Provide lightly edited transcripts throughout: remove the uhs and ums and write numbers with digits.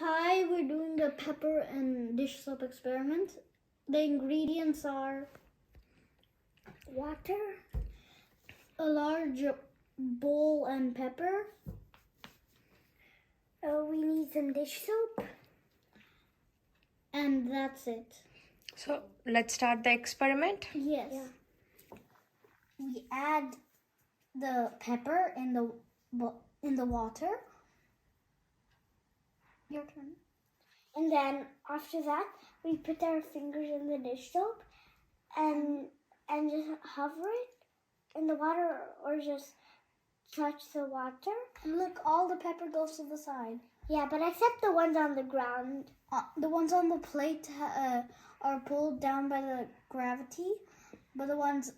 Hi, we're doing the pepper and dish soap experiment. The ingredients are water, a large bowl and pepper. We need some dish soap. And that's it. So let's start the experiment. Yes. Yeah. We add the pepper in the water. Your turn. And then after that, we put our fingers in the dish soap and just hover it in the water or just touch the water. And look, all the pepper goes to the side. Yeah, but except the ones on the ground. The ones on the plate are pulled down by the gravity, but the ones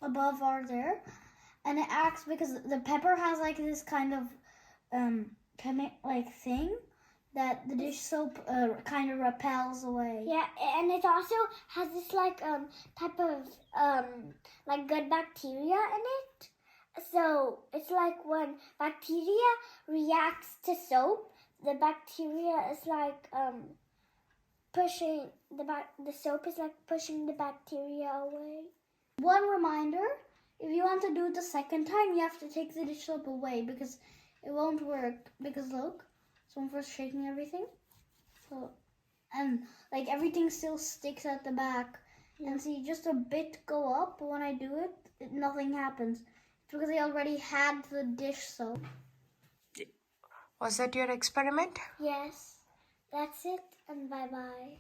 above are there. And it acts because the pepper has like this kind of thing that the dish soap kind of repels away. Yeah, and it also has this type of like good bacteria in it. So it's like when bacteria reacts to soap, the bacteria is like pushing the soap is like pushing the bacteria away. One reminder, if you want to do it the second time, you have to take the dish soap away because it won't work. Because look, so I'm first shaking everything. So, and like everything still sticks at the back. Yeah. And see, just a bit go up, but when I do it, nothing happens. It's because I already had the dish soap. Was that your experiment? Yes, that's it, and bye-bye.